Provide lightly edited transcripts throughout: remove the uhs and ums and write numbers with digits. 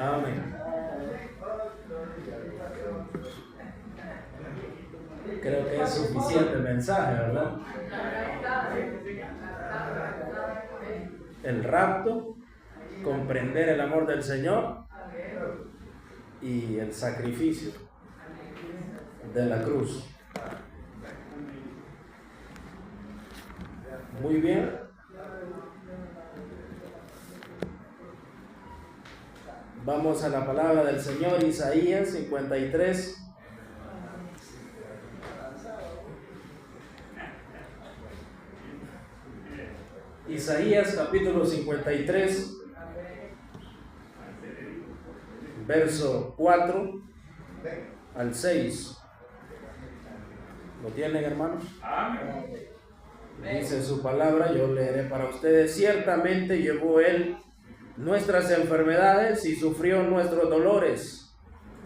Amén. Creo que es suficiente mensaje, ¿verdad? El rapto, comprender el amor del Señor y el sacrificio de la cruz. Muy bien. Vamos a la palabra del Señor, Isaías 53. Isaías capítulo 53, verso 4 al 6. ¿Lo tienen, hermanos? Dice su palabra, yo leeré para ustedes. Ciertamente llevó él nuestras enfermedades y sufrió nuestros dolores,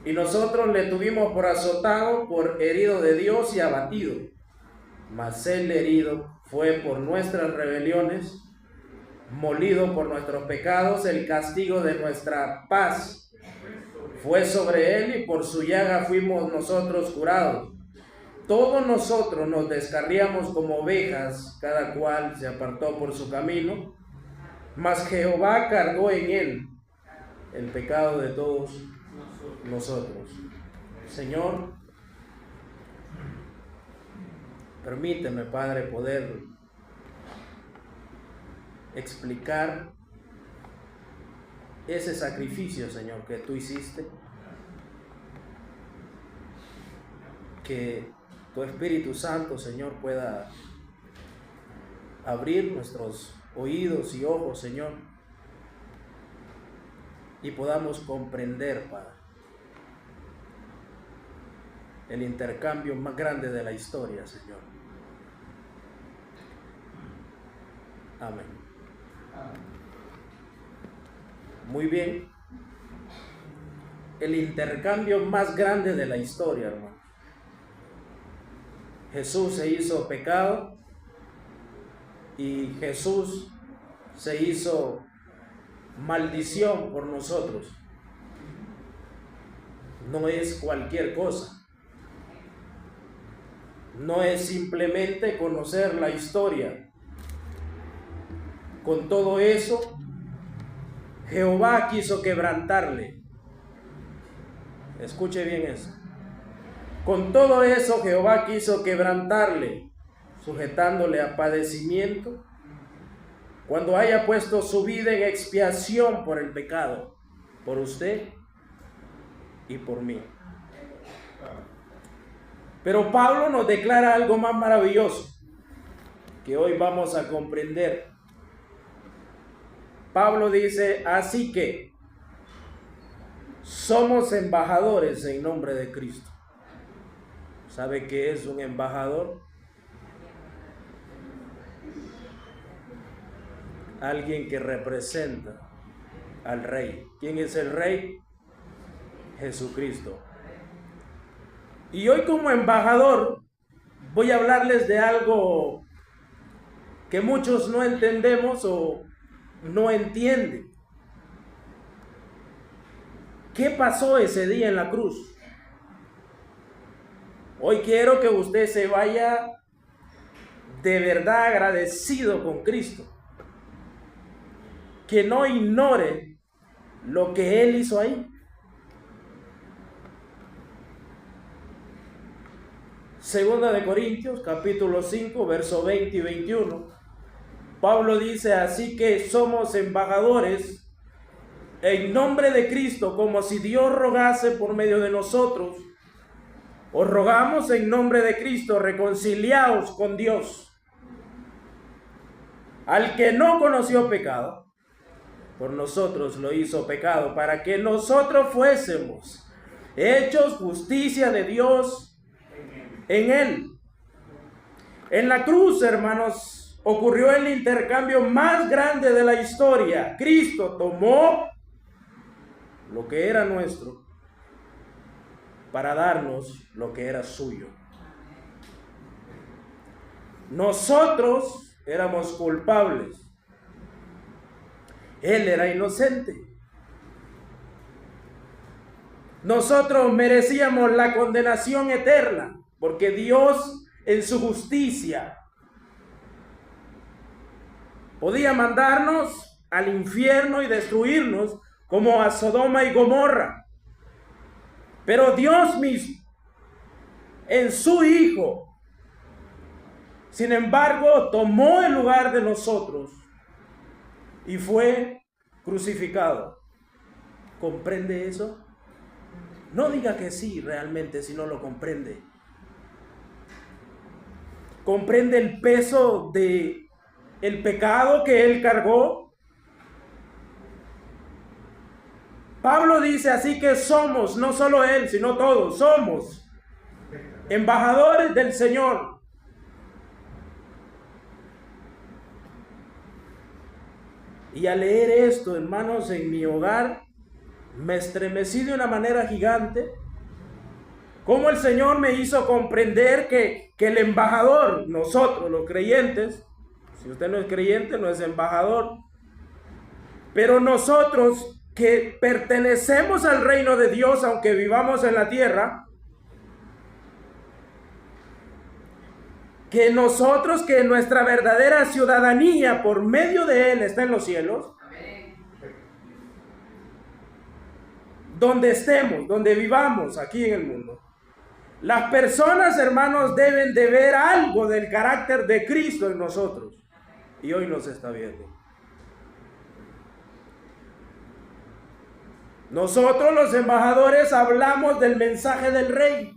y nosotros le tuvimos por azotado, por herido de Dios y abatido. Mas él herido fue por nuestras rebeliones, molido por nuestros pecados. El castigo de nuestra paz fue sobre él, y por su llaga fuimos nosotros curados. Todos nosotros nos descarriamos como ovejas, cada cual se apartó por su camino, mas Jehová cargó en él el pecado de todos nosotros. Señor, permíteme, Padre, poder explicar ese sacrificio, Señor, que tú hiciste. Que tu Espíritu Santo, Señor, pueda abrir nuestros oídos y ojos, Señor, y podamos comprender, Padre, el intercambio más grande de la historia, Señor. Amén. Muy bien. El intercambio más grande de la historia, hermano. Jesús se hizo pecado y Jesús se hizo maldición por nosotros. No es cualquier cosa. No es simplemente conocer la historia. Con todo eso, Jehová quiso quebrantarle. Escuche bien eso. Con todo eso, Jehová quiso quebrantarle, sujetándole a padecimiento, cuando haya puesto su vida en expiación por el pecado, por usted y por mí. Pero Pablo nos declara algo más maravilloso, que hoy vamos a comprender. Pablo dice, así que somos embajadores en nombre de Cristo. ¿Sabe qué es un embajador? Alguien que representa al rey. ¿Quién es el rey? Jesucristo. Y hoy, como embajador, voy a hablarles de algo que muchos no entendemos o no entienden. ¿Qué pasó ese día en la cruz? Hoy quiero que usted se vaya de verdad agradecido con Cristo. Que no ignore lo que Él hizo ahí. Segunda de Corintios, capítulo 5, verso 20 y 21. Pablo dice, así que somos embajadores en nombre de Cristo, como si Dios rogase por medio de nosotros. Os rogamos en nombre de Cristo, reconciliaos con Dios. Al que no conoció pecado, por nosotros lo hizo pecado, para que nosotros fuésemos hechos justicia de Dios en él. En la cruz, hermanos, ocurrió el intercambio más grande de la historia. Cristo tomó lo que era nuestro para darnos lo que era suyo. Nosotros éramos culpables. Él era inocente. nosotros merecíamos la condenación eterna, porque Dios en su justicia podía mandarnos al infierno y destruirnos como a Sodoma y Gomorra. Pero Dios mismo, en su Hijo, sin embargo, tomó el lugar de nosotros y fue crucificado. ¿Comprende eso? No diga que sí realmente si no lo comprende. ¿Comprende el peso de el pecado que Él cargó? Pablo dice así que somos, no solo Él, sino todos, somos embajadores del Señor. Y al leer esto, hermanos, en mi hogar, me estremecí de una manera gigante. Cómo el Señor me hizo comprender que el embajador, nosotros los creyentes, si usted no es creyente, no es embajador, pero nosotros que pertenecemos al reino de Dios, aunque vivamos en la tierra, que nosotros, que nuestra verdadera ciudadanía por medio de Él está en los cielos, donde estemos, donde vivamos aquí en el mundo. Las personas, hermanos, deben de ver algo del carácter de Cristo en nosotros. Y hoy nos está viendo. Nosotros los embajadores hablamos del mensaje del Rey.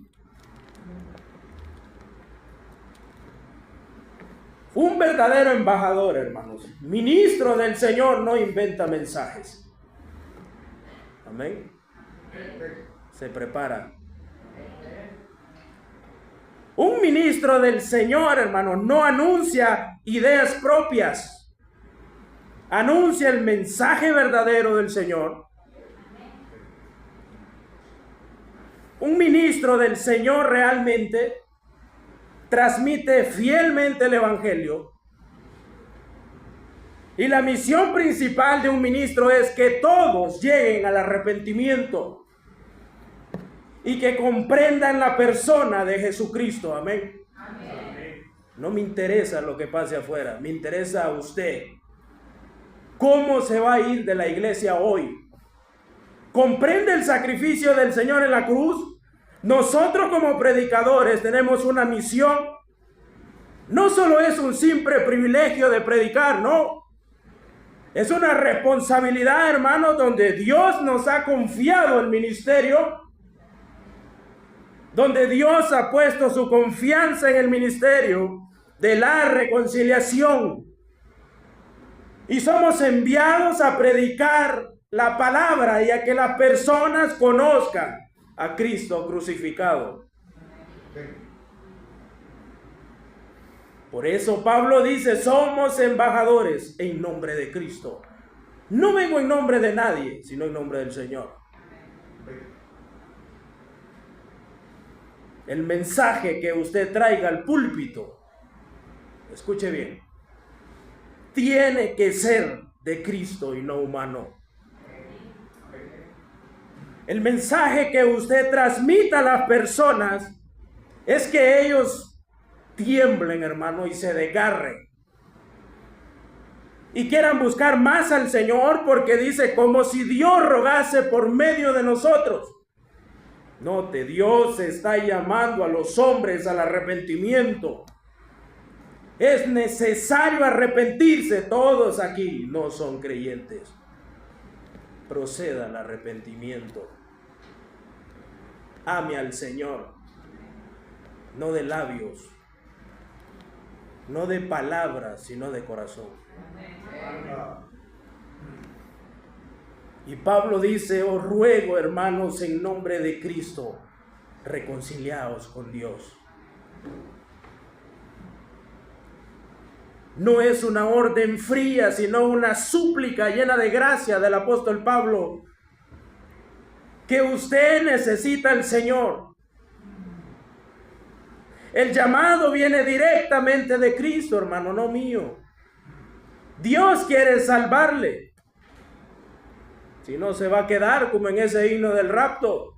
Un verdadero embajador, hermanos, ministro del Señor, no inventa mensajes. Amén. Se prepara. Un ministro del Señor, hermano, no anuncia ideas propias. Anuncia el mensaje verdadero del Señor. Un ministro del Señor realmente transmite fielmente el Evangelio. Y la misión principal de un ministro es que todos lleguen al arrepentimiento y que comprendan la persona de Jesucristo. Amén. Amén. No me interesa lo que pase afuera, me interesa a usted. ¿Cómo se va a ir de la iglesia hoy? ¿Comprende el sacrificio del Señor en la cruz? Nosotros como predicadores tenemos una misión. No solo es un simple privilegio de predicar, no. Es una responsabilidad, hermanos, donde Dios nos ha confiado el ministerio, donde Dios ha puesto su confianza en el ministerio de la reconciliación. Y somos enviados a predicar la palabra y a que las personas conozcan a Cristo crucificado. Por eso Pablo dice, somos embajadores en nombre de Cristo. No vengo en nombre de nadie, sino en nombre del Señor. El mensaje que usted traiga al púlpito, escuche bien, tiene que ser de Cristo y no humano. El mensaje que usted transmita a las personas es que ellos tiemblen, hermano, y se desgarren. Y quieran buscar más al Señor, porque dice, como si Dios rogase por medio de nosotros. Note, Dios está llamando a los hombres al arrepentimiento. Es necesario arrepentirse. Todos aquí no son creyentes. Proceda al arrepentimiento. Ame al Señor, no de labios, no de palabras, sino de corazón. Y Pablo dice, os ruego, hermanos, en nombre de Cristo, reconciliaos con Dios. No es una orden fría, sino una súplica llena de gracia del apóstol Pablo, que usted necesita al Señor. El llamado viene directamente de Cristo, hermano, no mío. Dios quiere salvarle. Si no, se va a quedar como en ese himno del rapto.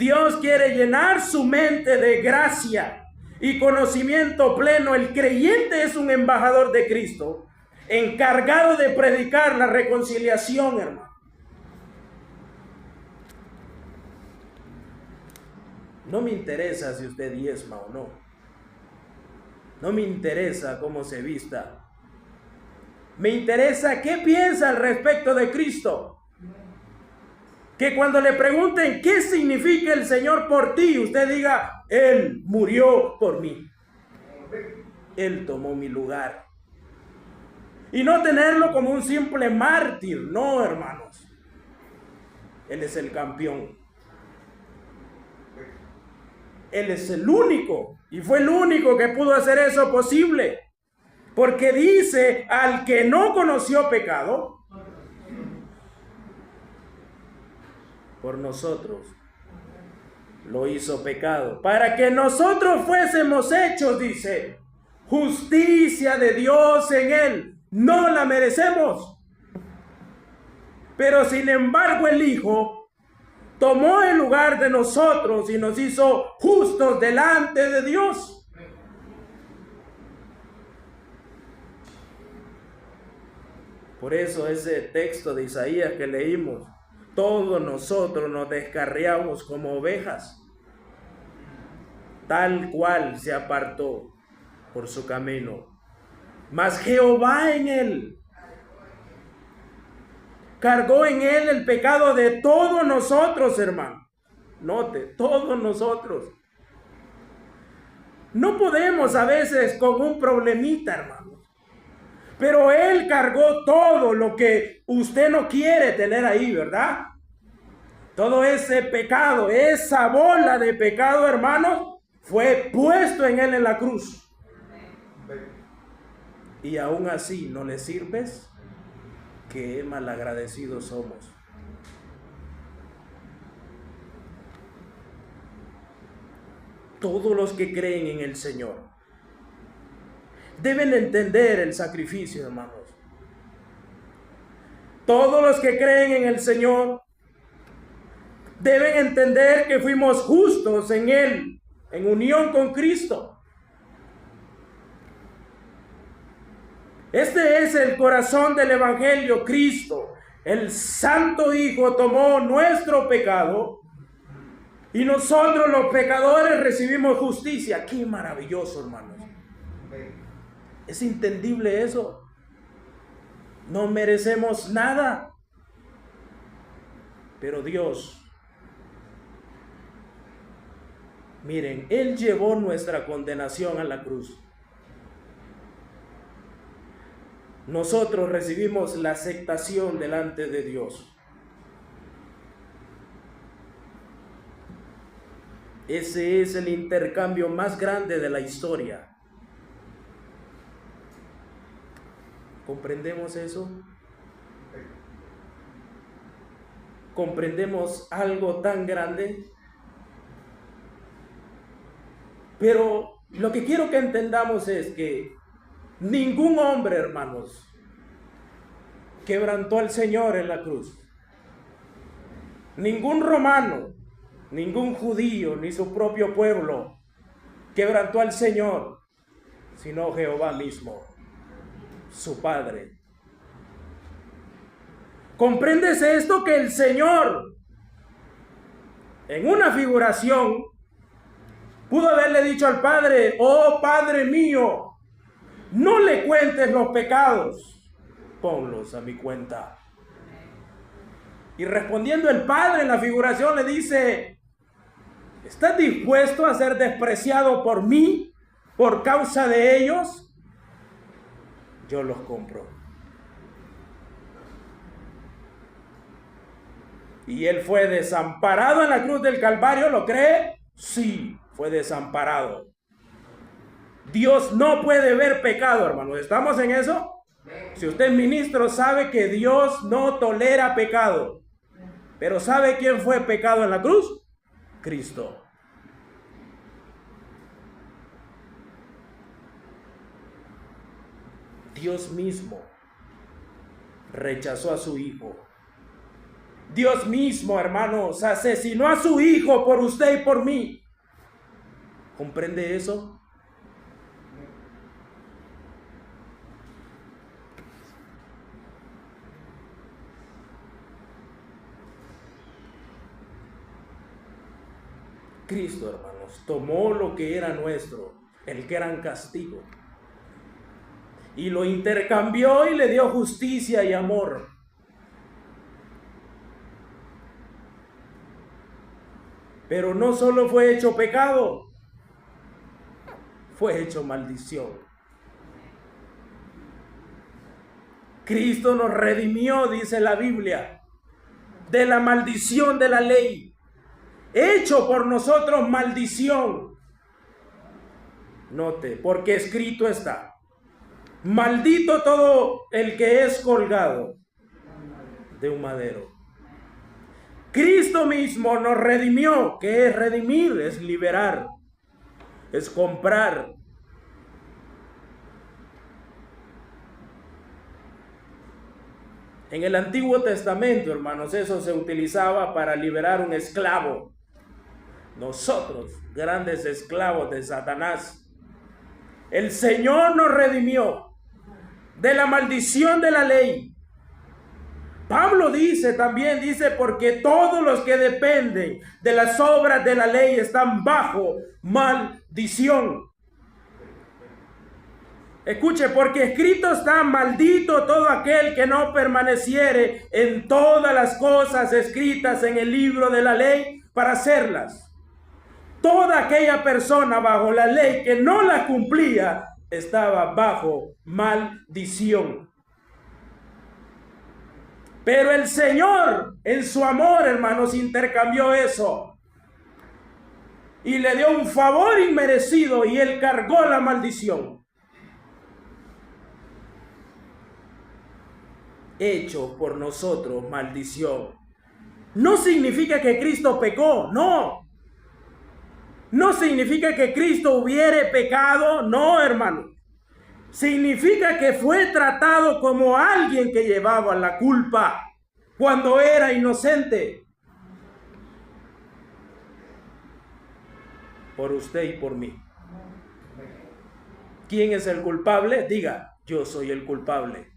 Dios quiere llenar su mente de gracia y conocimiento pleno. El creyente es un embajador de Cristo, encargado de predicar la reconciliación, hermano. No me interesa si usted diezma o no. No me interesa cómo se vista. Me interesa qué piensa al respecto de Cristo. Que cuando le pregunten qué significa el Señor por ti, usted diga: Él murió por mí. Él tomó mi lugar. Y no tenerlo como un simple mártir. No, hermanos. Él es el campeón. Él es el único. Y fue el único que pudo hacer eso posible. Porque dice: al que no conoció pecado, por nosotros lo hizo pecado, para que nosotros fuésemos hechos, dice, justicia de Dios en él. No la merecemos, pero sin embargo el Hijo tomó el lugar de nosotros y nos hizo justos delante de Dios. Por eso ese texto de Isaías que leímos: todos nosotros nos descarriamos como ovejas, tal cual se apartó por su camino, mas Jehová en él cargó en él el pecado de todos nosotros, hermano. Note, todos nosotros. No podemos a veces con un problemita, hermano, pero él cargó todo lo que usted no quiere tener ahí, ¿verdad? Todo ese pecado, esa bola de pecado, hermano, fue puesto en él en la cruz. Y aún así no le sirves. Qué malagradecidos somos. Todos los que creen en el Señor deben entender el sacrificio, hermanos. Todos los que creen en el Señor deben entender que fuimos justos en Él, en unión con Cristo. Este es el corazón del Evangelio. Cristo, el Santo Hijo, tomó nuestro pecado y nosotros los pecadores recibimos justicia. ¡Qué maravilloso, hermanos! ¿Es entendible eso? No merecemos nada, pero Dios, miren, Él llevó nuestra condenación a la cruz. Nosotros recibimos la aceptación delante de Dios. Ese es el intercambio más grande de la historia. ¿Comprendemos eso? ¿Comprendemos algo tan grande? Pero lo que quiero que entendamos es que ningún hombre, hermanos, quebrantó al Señor en la cruz. Ningún romano, ningún judío, ni su propio pueblo quebrantó al Señor, sino Jehová mismo, su Padre. ¿Comprendes esto? Que el Señor, en una figuración, pudo haberle dicho al Padre: oh Padre mío, no le cuentes los pecados, ponlos a mi cuenta. Y respondiendo el Padre en la figuración le dice: ¿estás dispuesto a ser despreciado por mí por causa de ellos? Yo los compro. Y él fue desamparado en la cruz del Calvario, ¿lo cree? Sí, fue desamparado. Dios no puede ver pecado, hermanos. ¿Estamos en eso? Si usted es ministro, sabe que Dios no tolera pecado. Pero ¿sabe quién fue pecado en la cruz? Cristo. Dios mismo rechazó a su Hijo Dios mismo, hermanos, asesinó a su Hijo por usted y por mí. ¿Comprende eso? Cristo, hermanos, tomó lo que era nuestro, el gran castigo, y lo intercambió y le dio justicia y amor. Pero no solo fue hecho pecado, fue hecho maldición. Cristo nos redimió, dice la Biblia, de la maldición de la ley. Hecho por nosotros maldición. Note, porque escrito está: maldito todo el que es colgado de un madero. Cristo mismo nos redimió. ¿Qué es redimir? Es liberar, es comprar. En el Antiguo Testamento, hermanos, eso se utilizaba para liberar un esclavo. Nosotros, grandes esclavos de Satanás, el Señor nos redimió de la maldición de la ley. Pablo dice también, porque todos los que dependen de las obras de la ley están bajo maldición. Escuche, porque escrito está: maldito todo aquel que no permaneciere en todas las cosas escritas en el libro de la ley para hacerlas. Toda aquella persona bajo la ley que no la cumplía estaba bajo maldición. Pero el Señor, en su amor, hermanos, intercambió eso y le dio un favor inmerecido, y Él cargó la maldición. Hecho por nosotros maldición. No significa que Cristo pecó, no. No significa que Cristo hubiere pecado, no, hermano. Significa que fue tratado como alguien que llevaba la culpa cuando era inocente. Por usted y por mí. ¿Quién es el culpable? Diga: yo soy el culpable.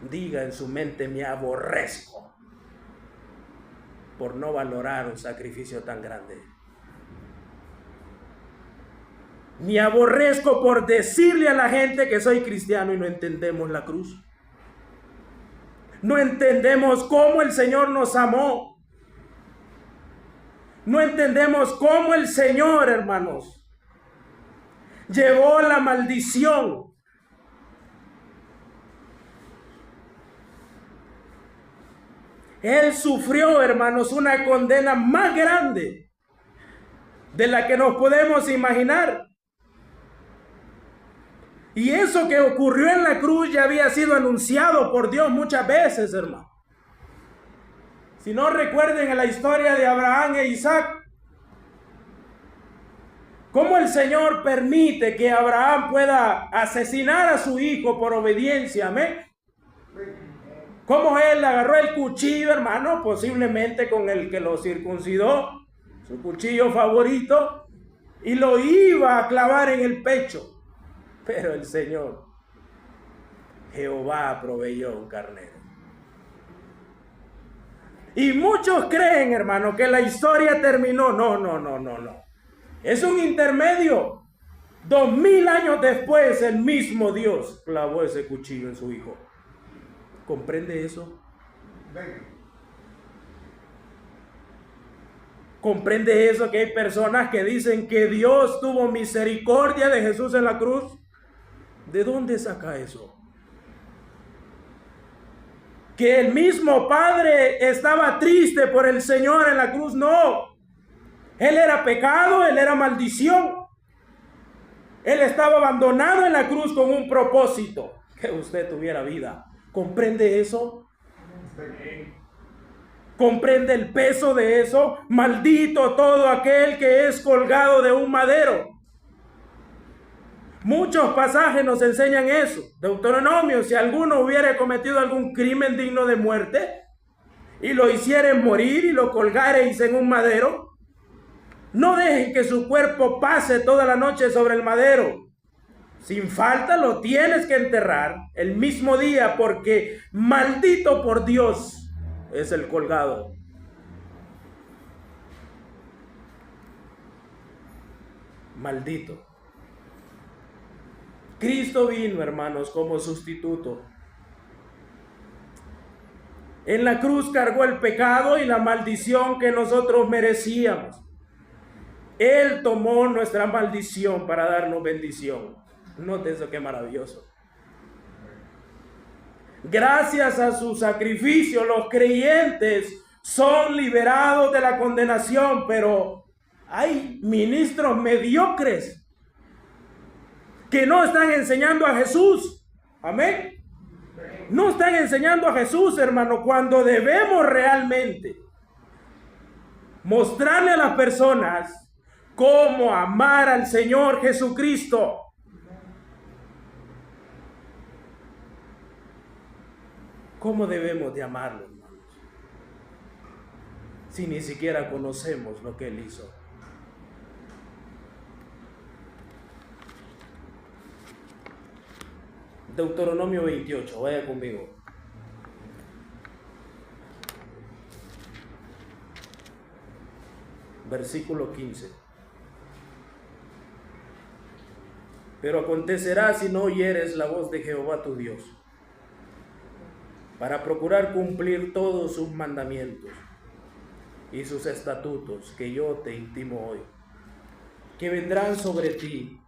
Diga en su mente: me aborrezco por no valorar un sacrificio tan grande. Me aborrezco por decirle a la gente que soy cristiano y no entendemos la cruz. No entendemos cómo el Señor nos amó. No entendemos cómo el Señor, hermanos, llevó la maldición. Él sufrió, hermanos, una condena más grande de la que nos podemos imaginar. Y eso que ocurrió en la cruz ya había sido anunciado por Dios muchas veces, hermano. Si no, recuerden en la historia de Abraham e Isaac, cómo el Señor permite que Abraham pueda asesinar a su hijo por obediencia. Amén. Cómo él agarró el cuchillo, hermano, posiblemente con el que lo circuncidó, su cuchillo favorito, y lo iba a clavar en el pecho. Pero el Señor, Jehová, proveyó un carnero. Y muchos creen, hermano, que la historia terminó. No. Es un intermedio. 2000 años después, el mismo Dios clavó ese cuchillo en su hijo. ¿Comprende eso? ¿Comprende eso? Que hay personas que dicen que Dios tuvo misericordia de Jesús en la cruz. ¿De dónde saca eso? Que el mismo Padre estaba triste por el Señor en la cruz. No. Él era pecado, él era maldición. Él estaba abandonado en la cruz con un propósito: que usted tuviera vida. ¿Comprende eso? ¿Comprende el peso de eso? Maldito todo aquel que es colgado de un madero. Muchos pasajes nos enseñan eso. Deuteronomio, si alguno hubiera cometido algún crimen digno de muerte y lo hicieren morir y lo colgareis en un madero, no dejen que su cuerpo pase toda la noche sobre el madero. Sin falta lo tienes que enterrar el mismo día, porque maldito por Dios es el colgado. Maldito. Cristo vino, hermanos, como sustituto. En la cruz cargó el pecado y la maldición que nosotros merecíamos. Él tomó nuestra maldición para darnos bendición. Note eso, qué maravilloso. Gracias a su sacrificio, los creyentes son liberados de la condenación, pero hay ministros mediocres que no están enseñando a Jesús. Amén. No están enseñando a Jesús, hermano, cuando debemos realmente mostrarle a las personas cómo amar al Señor Jesucristo. ¿Cómo debemos de amarlo, hermanos? Si ni siquiera conocemos lo que Él hizo. Deuteronomio 28, vaya conmigo. Versículo 15. Pero acontecerá si no oyeres la voz de Jehová tu Dios, para procurar cumplir todos sus mandamientos y sus estatutos que yo te intimo hoy, que vendrán sobre ti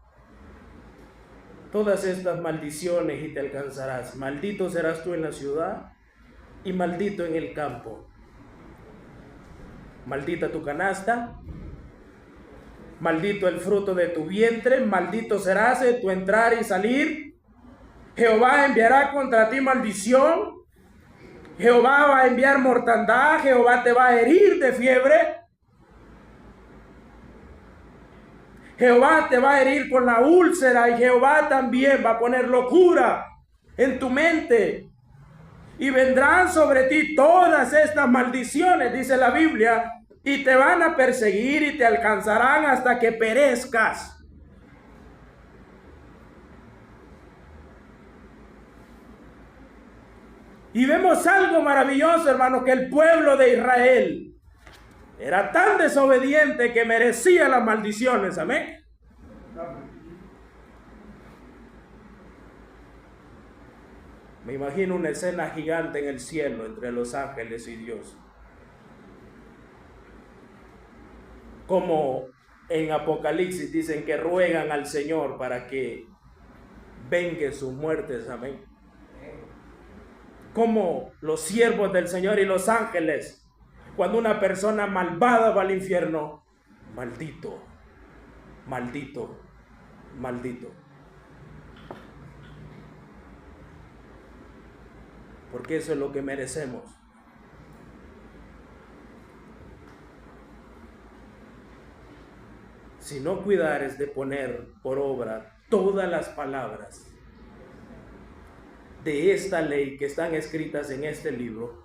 todas estas maldiciones y te alcanzarás. Maldito serás tú en la ciudad y maldito en el campo. Maldita tu canasta, maldito el fruto de tu vientre, maldito serás en tu entrar y salir. Jehová enviará contra ti maldición. Jehová va a enviar mortandad. Jehová te va a herir de fiebre. Jehová te va a herir con la úlcera, y Jehová también va a poner locura en tu mente. Y vendrán sobre ti todas estas maldiciones, dice la Biblia, y te van a perseguir y te alcanzarán hasta que perezcas. Y vemos algo maravilloso, hermano, que el pueblo de Israel era tan desobediente que merecía las maldiciones. Amén. Me imagino una escena gigante en el cielo entre los ángeles y Dios. Como en Apocalipsis dicen que ruegan al Señor para que vengue sus muertes. Amén. Como los siervos del Señor y los ángeles, cuando una persona malvada va al infierno, maldito, maldito, maldito. Porque eso es lo que merecemos. Si no cuidares de poner por obra todas las palabras de esta ley que están escritas en este libro,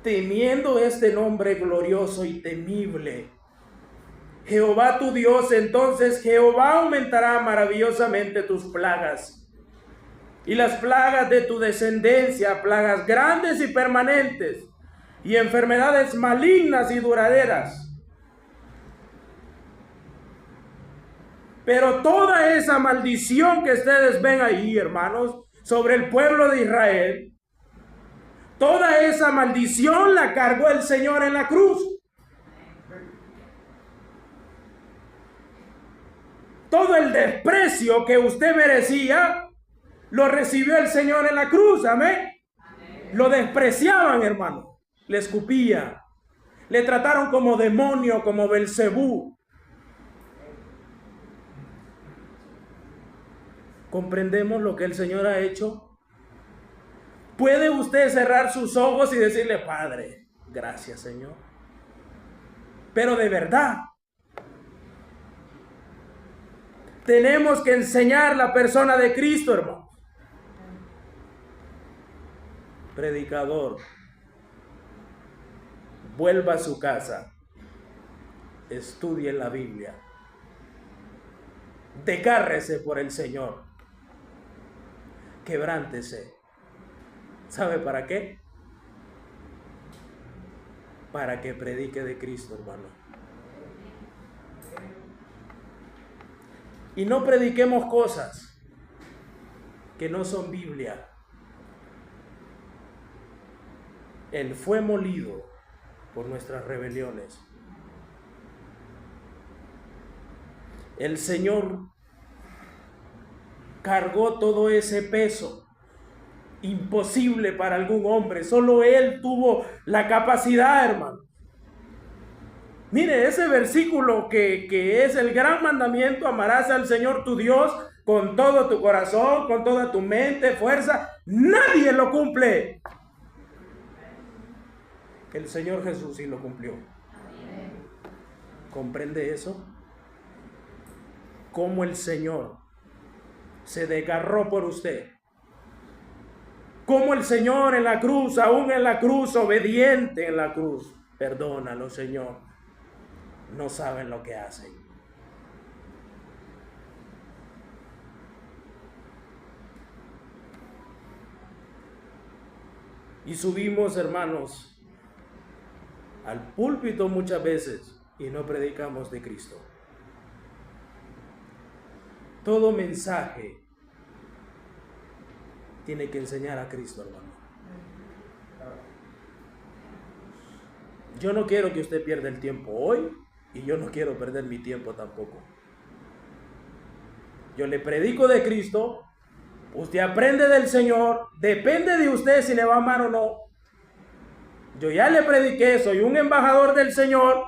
temiendo este nombre glorioso y temible, Jehová tu Dios, entonces Jehová aumentará maravillosamente tus plagas y las plagas de tu descendencia, plagas grandes y permanentes, y enfermedades malignas y duraderas. Pero toda esa maldición que ustedes ven ahí, hermanos, sobre el pueblo de Israel, toda esa maldición la cargó el Señor en la cruz. Todo el desprecio que usted merecía, lo recibió el Señor en la cruz. Amén. Lo despreciaban, hermano. Le escupían. Le trataron como demonio, como Belcebú. ¿Comprendemos lo que el Señor ha hecho? ¿Puede usted cerrar sus ojos y decirle: Padre, gracias, Señor? Pero de verdad, Tenemos que enseñar la persona de Cristo, hermano. Predicador, vuelva a su casa, estudie la Biblia, decárrese por el Señor, quebrántese. ¿Sabe para qué? Para que predique de Cristo, hermano. Y no prediquemos cosas que no son Biblia. Él fue molido por nuestras rebeliones. El Señor cargó todo ese peso imposible para algún hombre. Solo Él tuvo la capacidad, hermano. Mire, ese versículo que es el gran mandamiento: amarás al Señor tu Dios con todo tu corazón, con toda tu mente, fuerza. Nadie lo cumple. El Señor Jesús sí lo cumplió. ¿Comprende eso? Cómo el Señor se desgarró por usted. Cómo el Señor en la cruz, aún en la cruz, obediente en la cruz. Perdónalo, Señor. No saben lo que hacen. Y subimos, hermanos, al púlpito muchas veces y no predicamos de Cristo. Todo mensaje tiene que enseñar a Cristo, hermano. Yo no quiero que usted pierda el tiempo hoy y yo no quiero perder mi tiempo tampoco. Yo le predico de Cristo, usted aprende del Señor, depende de usted si le va a amar o no. Yo ya le prediqué, soy un embajador del Señor.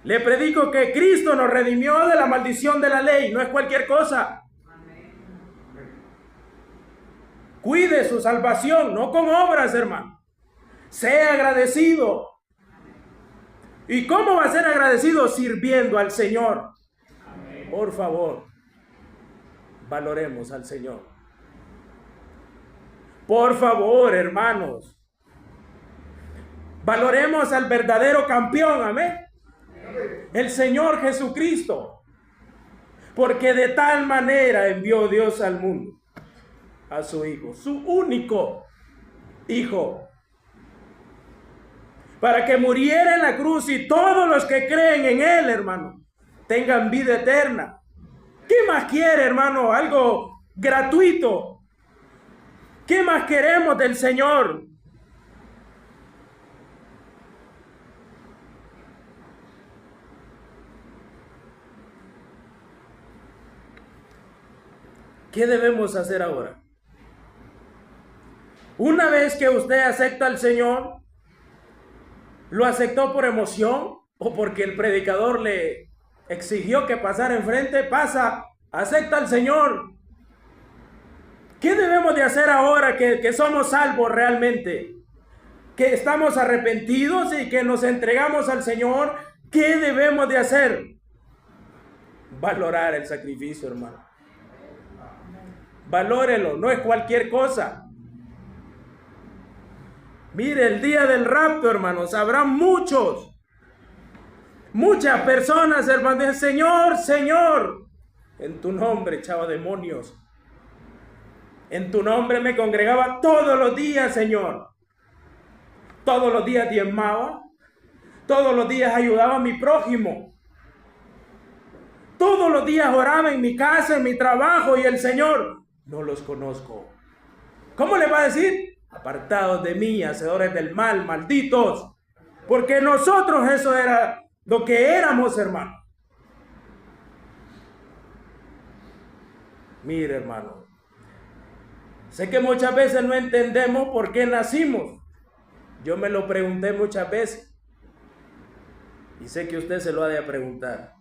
Le predico que Cristo nos redimió de la maldición de la ley, no es cualquier cosa. Cuide su salvación, no con obras, hermano. Sea agradecido. ¿Y cómo va a ser agradecido? Sirviendo al Señor. Por favor, valoremos al Señor. Por favor, hermanos, valoremos al verdadero campeón, amén. El Señor Jesucristo. Porque de tal manera envió Dios al mundo a su Hijo, su único Hijo, para que muriera en la cruz y todos los que creen en Él, hermano, tengan vida eterna. ¿Qué más quiere, hermano? Algo gratuito. ¿Qué más queremos del Señor? ¿Qué debemos hacer ahora? Una vez que usted acepta al Señor, ¿lo aceptó por emoción o porque el predicador le exigió que pasara enfrente? Pasa, acepta al Señor. ¿Qué debemos de hacer ahora que somos salvos realmente? Que estamos arrepentidos y que nos entregamos al Señor. ¿Qué debemos de hacer? Valorar el sacrificio, hermano. Valórelo, no es cualquier cosa. Mire, el día del rapto, hermanos, habrá muchas personas, hermanos, Señor, Señor, en tu nombre echaba demonios. En tu nombre me congregaba todos los días, Señor. Todos los días diezmaba. Todos los días ayudaba a mi prójimo. Todos los días oraba en mi casa, en mi trabajo, y el Señor, no los conozco. ¿Cómo le va a decir? Apartados de mí, hacedores del mal, malditos. Porque nosotros eso era lo que éramos, hermano. Mire, hermano, sé que muchas veces no entendemos por qué nacimos. Yo me lo pregunté muchas veces. Y sé que usted se lo ha de preguntar.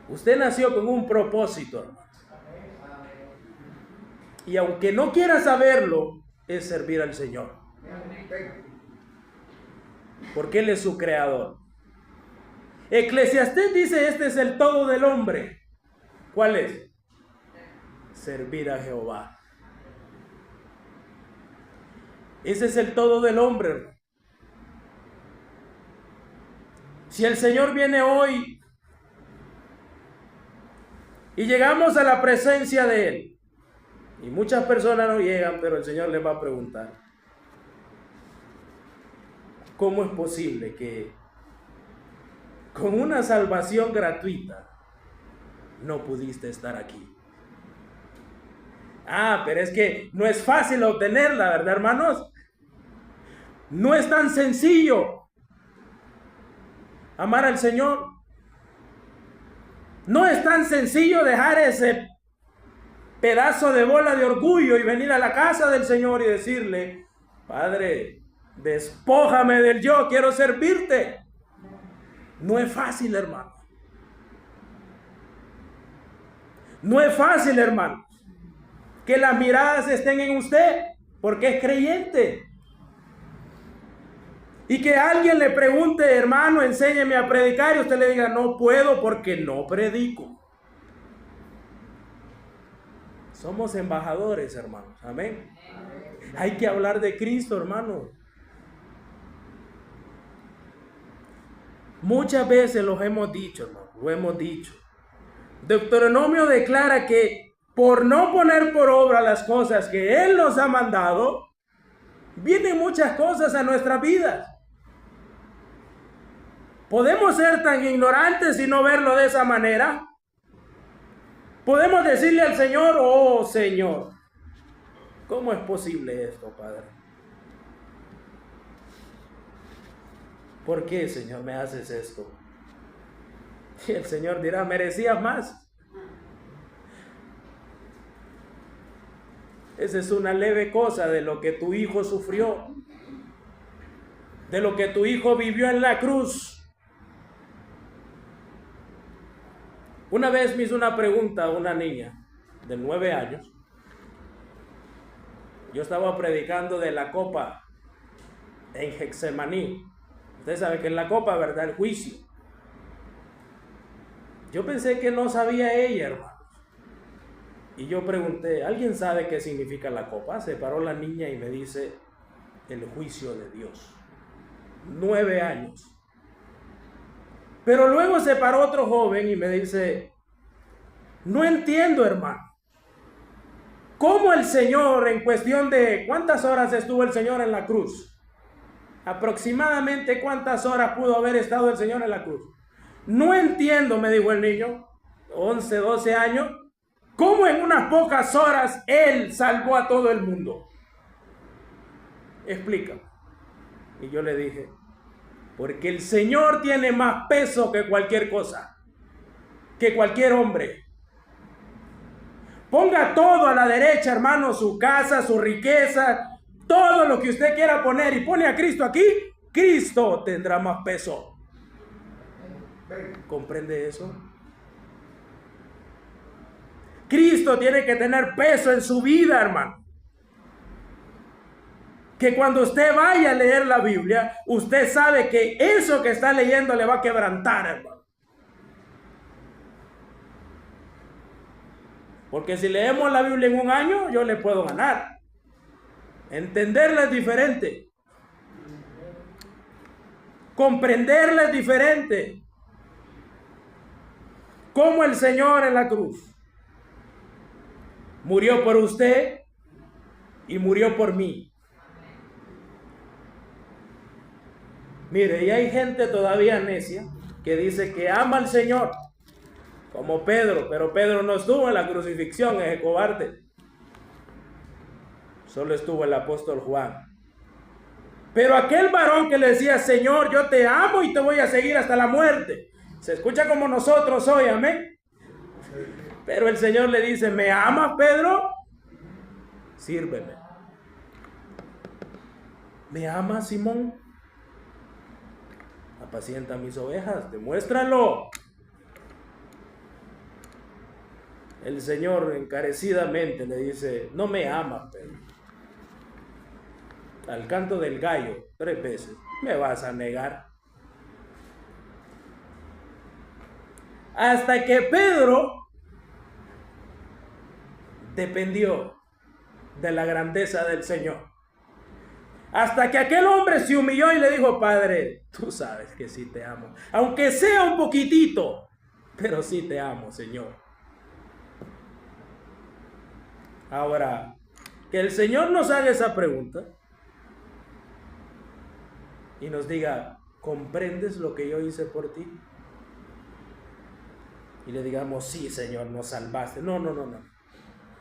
Usted nació con un propósito, hermano. Y aunque no quiera saberlo, es servir al Señor. Porque Él es su creador. Eclesiastés dice: este es el todo del hombre. ¿Cuál es? Servir a Jehová. Ese es el todo del hombre, hermano. Si el Señor viene hoy y llegamos a la presencia de Él, y muchas personas no llegan, pero el Señor les va a preguntar, ¿cómo es posible que con una salvación gratuita no pudiste estar aquí? Pero es que no es fácil obtenerla, ¿verdad, hermanos? No es tan sencillo amar al Señor. No es tan sencillo dejar ese pedazo de bola de orgullo y venir a la casa del Señor y decirle, Padre, despójame del yo, quiero servirte. No es fácil, hermano. No es fácil, hermano, que las miradas estén en usted porque es creyente. Y que alguien le pregunte, hermano, enséñeme a predicar, y usted le diga, no puedo porque no predico. Somos embajadores, hermanos. Amén. Hay que hablar de Cristo, hermano. Muchas veces lo hemos dicho, hermano, lo hemos dicho. Deuteronomio declara que por no poner por obra las cosas que Él nos ha mandado, vienen muchas cosas a nuestras vidas. ¿Podemos ser tan ignorantes y no verlo de esa manera? Podemos decirle al Señor, oh Señor, ¿cómo es posible esto, Padre? ¿Por qué, Señor, me haces esto? Y el Señor dirá, merecías más. Esa es una leve cosa de lo que tu hijo sufrió, de lo que tu hijo vivió en la cruz. Una vez me hizo una pregunta a una niña de 9 años. Yo estaba predicando de la copa en Getsemaní. Usted sabe que es la copa, ¿verdad? El juicio. Yo pensé que no sabía ella, hermanos. Y yo pregunté, ¿alguien sabe qué significa la copa? Se paró la niña y me dice, el juicio de Dios. 9 años. Pero luego se paró otro joven y me dice, no entiendo, hermano, ¿cómo el Señor, en cuestión de cuántas horas estuvo el Señor en la cruz? Aproximadamente cuántas horas pudo haber estado el Señor en la cruz. No entiendo, me dijo el niño, 11, 12 años, cómo en unas pocas horas Él salvó a todo el mundo. Explícame. Y yo le dije, porque el Señor tiene más peso que cualquier cosa, que cualquier hombre. Ponga todo a la derecha, hermano, su casa, su riqueza, todo lo que usted quiera poner y pone a Cristo aquí, Cristo tendrá más peso. ¿Comprende eso? Cristo tiene que tener peso en su vida, hermano. Que cuando usted vaya a leer la Biblia, usted sabe que eso que está leyendo le va a quebrantar, hermano. Porque si leemos la Biblia en un año, yo le puedo ganar. Entenderla es diferente. Comprenderla es diferente. Como el Señor en la cruz murió por usted y murió por mí. Mire, y hay gente todavía necia que dice que ama al Señor, como Pedro, pero Pedro no estuvo en la crucifixión, es cobarde. Solo estuvo el apóstol Juan. Pero aquel varón que le decía, Señor, yo te amo y te voy a seguir hasta la muerte. Se escucha como nosotros hoy, amén. Pero el Señor le dice, ¿me amas, Pedro? Sírveme. ¿Me amas, Simón? Apacienta mis ovejas, demuéstralo. El Señor encarecidamente le dice, no me amas, Pedro. Al canto del gallo, 3 veces, me vas a negar. Hasta que Pedro dependió de la grandeza del Señor. Hasta que aquel hombre se humilló y le dijo: Padre, tú sabes que sí te amo, aunque sea un poquitito, pero sí te amo, Señor. Ahora, que el Señor nos haga esa pregunta y nos diga: ¿comprendes lo que yo hice por ti? Y le digamos: sí, Señor, nos salvaste. No.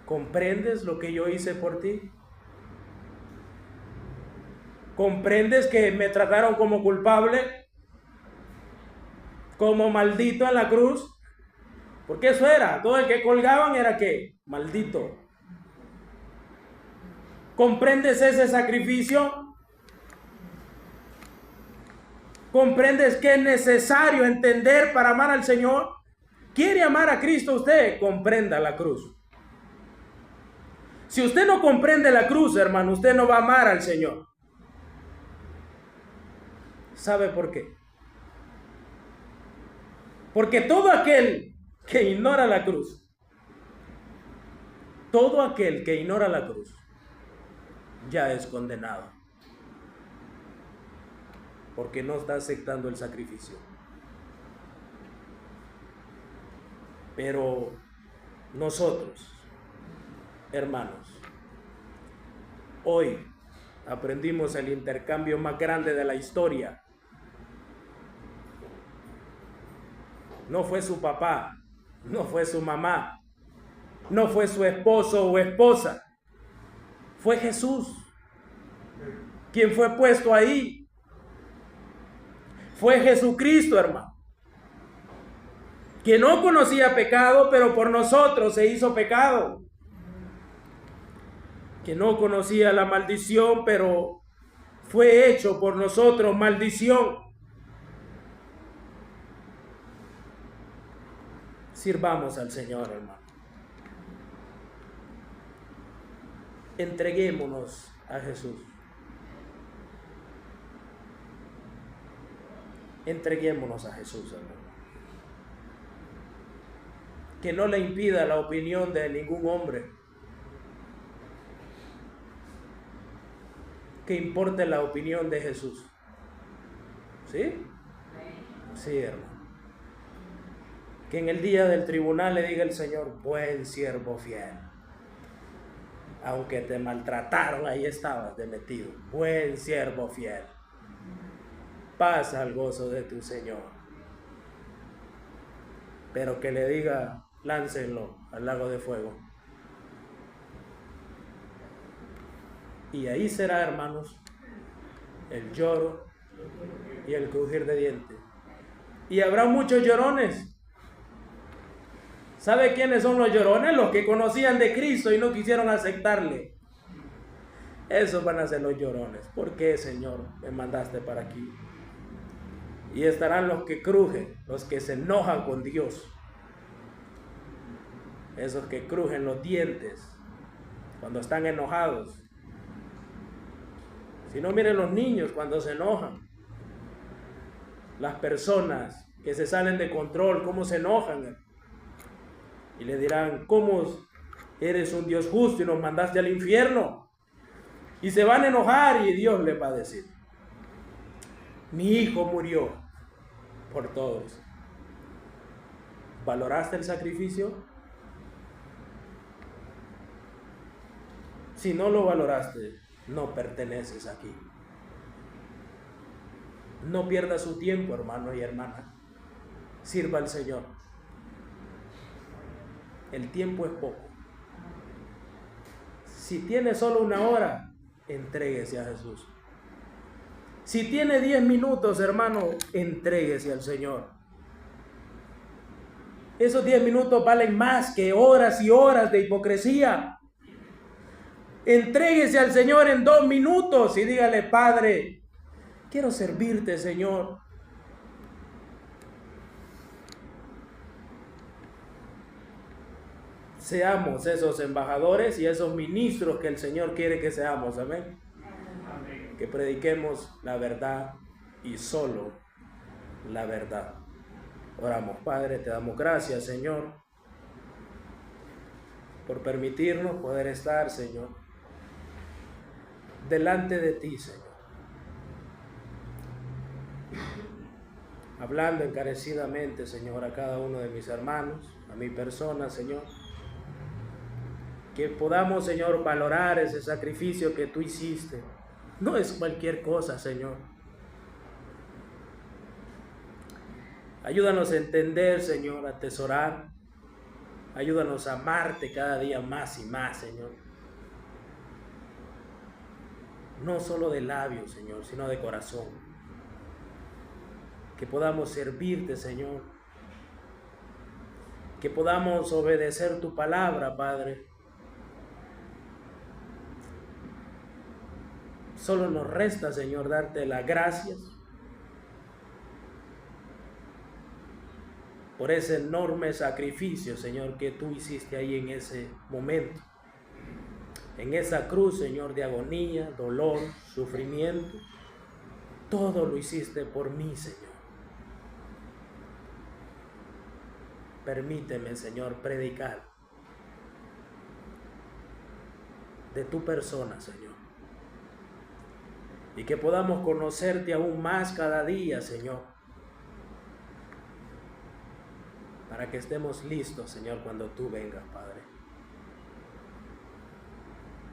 ¿Comprendes lo que yo hice por ti? ¿Comprendes que me trataron como culpable? Como maldito en la cruz. Porque eso era, todo el que colgaban era ¿qué? Maldito. ¿Comprendes ese sacrificio? ¿Comprendes que es necesario entender para amar al Señor? ¿Quiere amar a Cristo usted? Comprenda la cruz. Si usted no comprende la cruz, hermano, usted no va a amar al Señor. ¿Sabe por qué? Porque todo aquel que ignora la cruz, todo aquel que ignora la cruz, ya es condenado. Porque no está aceptando el sacrificio. Pero nosotros, hermanos, hoy aprendimos el intercambio más grande de la historia. No fue su papá, no fue su mamá, no fue su esposo o esposa, fue Jesús quien fue puesto ahí. Fue Jesucristo, hermano, que no conocía pecado, pero por nosotros se hizo pecado. Que no conocía la maldición, pero fue hecho por nosotros maldición. Sirvamos al Señor, hermano. Entreguémonos a Jesús. Entreguémonos a Jesús, hermano. Que no le impida la opinión de ningún hombre. Que importe la opinión de Jesús. ¿Sí? Sí, hermano. Que en el día del tribunal le diga el Señor: buen siervo fiel. Aunque te maltrataron, ahí estabas de metido. Buen siervo fiel. Pasa al gozo de tu Señor. Pero que le diga: láncenlo al lago de fuego. Y ahí será, hermanos, el lloro y el crujir de dientes. Y habrá muchos llorones. ¿Sabe quiénes son los llorones? Los que conocían de Cristo y no quisieron aceptarle. Esos van a ser los llorones. ¿Por qué, Señor, me mandaste para aquí? Y estarán los que crujen, los que se enojan con Dios. Esos que crujen los dientes cuando están enojados. Si no, miren los niños cuando se enojan. Las personas que se salen de control, cómo se enojan. Y le dirán: ¿cómo eres un Dios justo y nos mandaste al infierno? Y se van a enojar y Dios le va a decir: mi hijo murió por todos. ¿Valoraste el sacrificio? Si no lo valoraste, no perteneces aquí. No pierda su tiempo, hermano y hermana. Sirva al Señor. El tiempo es poco. Si tiene solo una hora, entréguese a Jesús. Si tiene 10 minutos, hermano, entréguese al Señor. Esos 10 minutos valen más que horas y horas de hipocresía. Entréguese al Señor en 2 minutos y dígale: Padre, quiero servirte, Señor. Seamos esos embajadores y esos ministros que el Señor quiere que seamos. Amén. Que prediquemos la verdad y solo la verdad. Oramos. Padre, te damos gracias, Señor, por permitirnos poder estar, Señor, delante de ti, Señor, hablando encarecidamente, Señor, a cada uno de mis hermanos, a mi persona, Señor, que podamos, Señor, valorar ese sacrificio que tú hiciste. No es cualquier cosa, Señor. Ayúdanos a entender, Señor, a atesorar. Ayúdanos a amarte cada día más y más, Señor. No solo de labios, Señor, sino de corazón. Que podamos servirte, Señor. Que podamos obedecer tu palabra, Padre. Solo nos resta, Señor, darte las gracias por ese enorme sacrificio, Señor, que tú hiciste ahí en ese momento. En esa cruz, Señor, de agonía, dolor, sufrimiento. Todo lo hiciste por mí, Señor. Permíteme, Señor, predicar de tu persona, Señor. Y que podamos conocerte aún más cada día, Señor. Para que estemos listos, Señor, cuando tú vengas, Padre.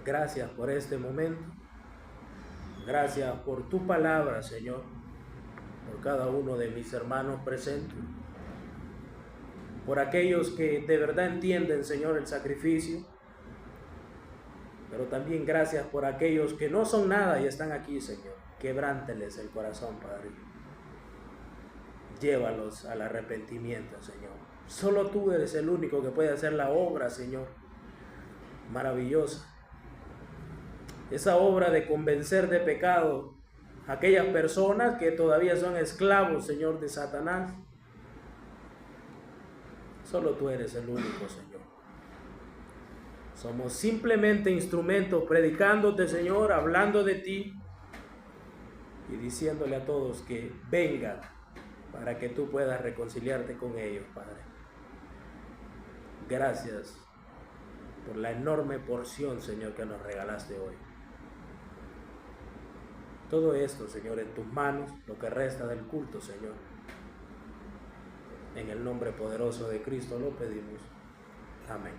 Gracias por este momento. Gracias por tu palabra, Señor. Por cada uno de mis hermanos presentes. Por aquellos que de verdad entienden, Señor, el sacrificio. Pero también gracias por aquellos que no son nada y están aquí, Señor. Quebránteles el corazón, Padre. Llévalos al arrepentimiento, Señor. Solo tú eres el único que puede hacer la obra, Señor, maravillosa. Esa obra de convencer de pecado a aquellas personas que todavía son esclavos, Señor, de Satanás. Solo tú eres el único, Señor. Somos simplemente instrumentos predicándote, Señor, hablando de ti y diciéndole a todos que vengan para que tú puedas reconciliarte con ellos, Padre. Gracias por la enorme porción, Señor, que nos regalaste hoy. Todo esto, Señor, en tus manos, lo que resta del culto, Señor. En el nombre poderoso de Cristo lo pedimos. Amén.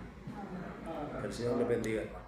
Que el Señor le bendiga, hermano.